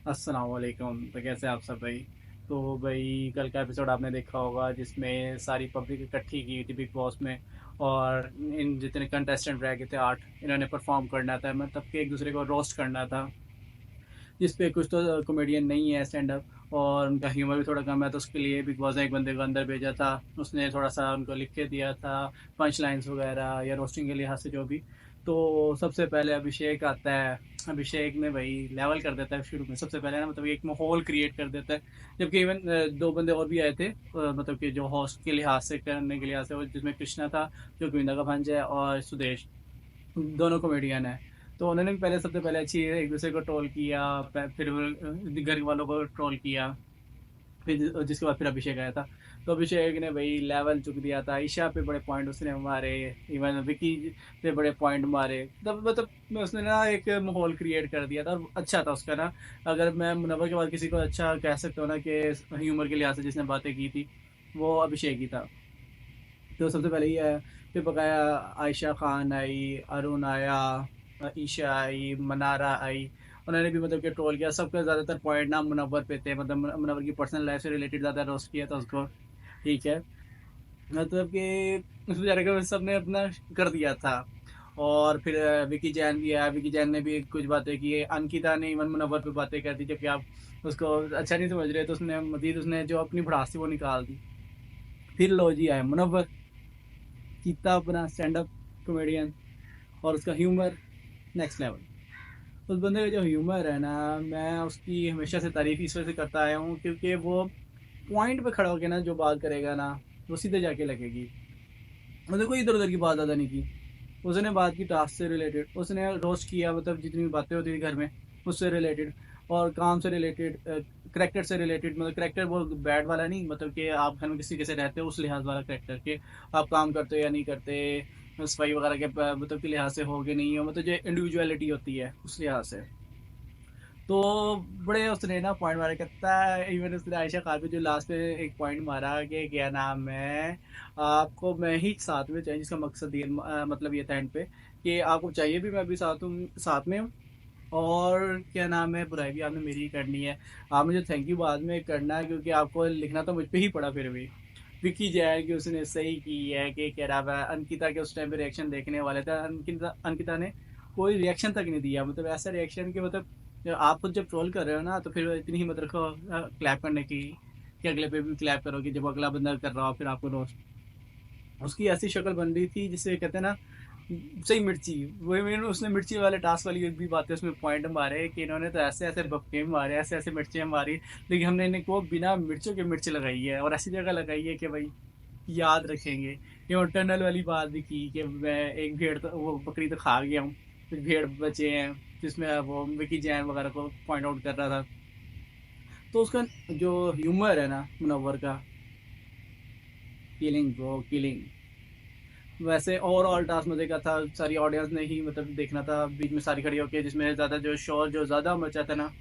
अस्सलाम वालेकुम। तो कैसे हैं आप सब भाई? तो भाई कल का एपिसोड आपने देखा होगा जिसमें सारी पब्लिक इकट्ठी की थी बिग बॉस में। और इन जितने कंटेस्टेंट रह गए थे 8, इन्होंने परफॉर्म करना था, मतलब कि एक दूसरे को रोस्ट करना था। जिस पे कुछ तो कॉमेडियन नहीं है स्टैंड अप, और उनका ह्यूमर भी थोड़ा कम है, तो उसके लिए बिग बॉस ने एक बंदे को अंदर भेजा था। उसने थोड़ा-सा उनको लिख के दिया था पंच लाइन्स वगैरह या रोस्टिंग के लिहाज़ से जो भी। तो सबसे पहले अभिषेक आता है। अभिषेक ने भई लेवल कर देता है शुरू में, सबसे पहले ना, मतलब एक माहौल क्रिएट कर देता है। जबकि इवन 2 बंदे और भी आए थे, मतलब कि जो होस्ट के लिहाज़ से, करने के लिहाज़ से, और जिसमें कृष्णा था, जो गोविंदा का भांजा है, और सुदेश। दोनों कॉमेडियन हैं। तो उन्होंने भी पहले, सबसे पहले अच्छी एक-दूसरे को ट्रोल किया, फिर घर वालों को ट्रोल किया, फिर जिसके बाद फिर अभिषेक आया था। तो अभिषेक ने भई लेवल चुक दिया था, ईशा पे बड़े पॉइंट उसने मारे, इवन विकी पे बड़े पॉइंट मारे। तब मतलब उसने ना एक माहौल क्रिएट कर दिया था, और अच्छा था उसका ना। अगर मैं मुनव्वर के बाद किसी को अच्छा कह सकता हूँ ना कि ह्यूमर के लिहाज से जिसने बातें की थी, वो अभिषेक ही था। तो सबसे पहले ये है, फिर बकाया आयशा खान आई, अरुण आया, ईशा आई, मनारा आई। उन्होंने भी मतलब कि ट्रोल किया। सबका ज़्यादातर पॉइंट ना मुनव्वर पे थे, मतलब मुनव्वर की पर्सनल लाइफ से रिलेटेड ज़्यादा रोस्ट किया था उसको। ठीक है, मतलब कि उस बेचारे को सबने अपना कर दिया था। और फिर विकी जैन भी आया। विकी जैन ने भी कुछ बातें की। अंकिता ने इवन मुनव्वर पे बातें कर दी, जबकि आप उसको अच्छा नहीं समझ रहे, तो उसने मजीद उसने जो अपनी भड़ास थी वो निकाल दी। फिर लो जी आए मुनव्वर, कीता अपना स्टैंड अप कॉमेडियन, और उसका ह्यूमर नेक्स्ट लेवल। उस बंदे का जो ह्यूमर है ना, मैं उसकी हमेशा से तारीफ़ इस वजह से करता आया हूँ, क्योंकि वो पॉइंट पे खड़ा होके ना जो बात करेगा ना, वो सीधे जाके लगेगी। उसने कोई इधर-उधर की बात ज़्यादा नहीं की। उसने बात की टास्क से रिलेटेड, उसने रोस्ट किया, मतलब जितनी भी बातें होती थी घर में, उससे रिलेटेड, और काम से रिलेटेड, करैक्टर से रिलेटेड, मतलब करैक्टर वो बैड वाला नहीं, मतलब कि आप घर में किसी के से रहते हो उस लिहाज वाला करैक्टर, के आप काम करते हो या नहीं करते, सफाई वगैरह के मतलब के लिहाज से हो कि नहीं हो, मतलब जो इंडिविजुअलिटी होती है उस लिहाज से। तो बड़े उसने ना पॉइंट मारा कहता है, इवन उसने आयशा खान पे जो लास्ट में एक पॉइंट मारा कि क्या नाम है, आपको मैं ही साथ में चाहिए, जिसका मकसद ये मतलब ये था एंड पे, कि आपको चाहिए भी मैं भी साथ में हूँ, और क्या नाम है, बुराई भी आपने मेरी ही करनी है। आप मुझे थैंक यू बाद में करना है, क्योंकि आपको लिखना तो मुझ पे ही पड़ा फिर भी। विक्की जैन की उसने सही की है कि क्या नाम है, अंकिता के उस टाइम पे रिएक्शन देखने वाले थे, अंकिता ने कोई रिएक्शन तक नहीं दिया, मतलब ऐसा रिएक्शन कि मतलब आप खुद जब ट्रोल कर रहे हो ना, तो फिर इतनी हिम्मत रखो क्लैप करने की, कि अगले पे भी क्लैप करो, कि जब अगला बंदा कर रहा हो फिर आपको रोस्ट। उसकी ऐसी शक्ल बन रही थी जिसे कहते हैं ना, सही मिर्ची। वही मैंने उसने मिर्ची वाले टास्क वाली एक भी बातें उसमें पॉइंट मारे, कि इन्होंने तो ऐसे ऐसे बक्के मारे, ऐसे ऐसे मिर्चियाँ मारी, लेकिन हमने इनको बिना मिर्चों के मिर्च लगाई है, और ऐसी जगह लगाई है कि भाई याद रखेंगे। ये और टनल वाली बात भी की कि मैं एक भेड़ तो, वो बकरी तो खा गया हूँ, कुछ भेड़ बचे हैं, जिसमें वो विकी जैन वगैरह को पॉइंट आउट कर रहा था। तो उसका जो ह्यूमर है ना मुनव्वर का, किलिंग ब्रो किलिंग। वैसे ओवरऑल टास्क मजे का था, सारी ऑडियंस ने ही मतलब देखना था, बीच में सारी खड़ी होके, जिसमें ज़्यादा जो शोर जो ज़्यादा मचा था ना,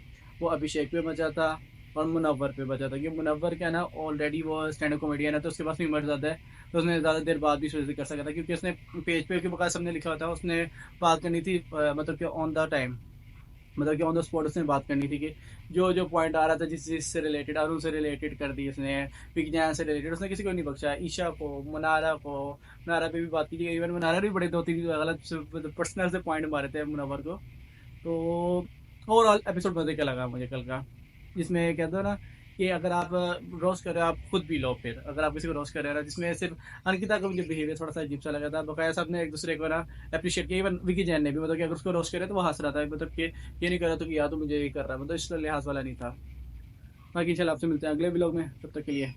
वो अभिषेक पे मचा था, और मुनव्वर पे बचा था। क्योंकि मुनव्वर क्या है ना, ऑलरेडी वो स्टैंड अप कॉमेडियन है, तो उसके पास ह्यूमर ज़्यादा है, तो उसने ज़्यादा देर बाद भी सोच कर सका था, क्योंकि उसने पेज पे के बकाया सबने लिखा हुआ था, उसने बात करनी थी मतलब कि ऑन द टाइम, मतलब कि ऑन द स्पॉट उसने बात करनी थी, कि जो जो पॉइंट आ रहा था, जिस चीज़ से रिलेटेड, अरुण से रिलेटेड कर दी उसने, विज्ञान से रिलेटेड, उसने किसी को नहीं बख्शा। ईशा को, मनारा को, मनारा पे भी बात की थी, इवन मनारा भी बड़े 2-3 गलत मतलब पर्सनल से पॉइंट मारे थे मुनव्वर को। तो ओवरऑल एपिसोड मजे का लगा मुझे कल का, जिसमें कहते हो ना, कि अगर आप रोस्ट कर रहे हो, आप खुद भी लो, फिर अगर आप किसी को रोस्ट कर रहे हो ना, जिसमें सिर्फ अंकिता का मुझे बिहेवियर थोड़ा सा अजीब सा लगा था, बकाया सबने एक दूसरे को ना अप्रिशिएट किया। इवन विकी जैन ने भी, मतलब कि अगर उसको रोस्ट करे तो वो हंस रहा था, मतलब कि ये नहीं कर रहा तो कि यार तो मुझे ये कर रहा है, मतलब इस लिहाज वाला नहीं था। बाकी चल आपसे मिलते हैं अगले ब्लॉग में, तब तक के लिए।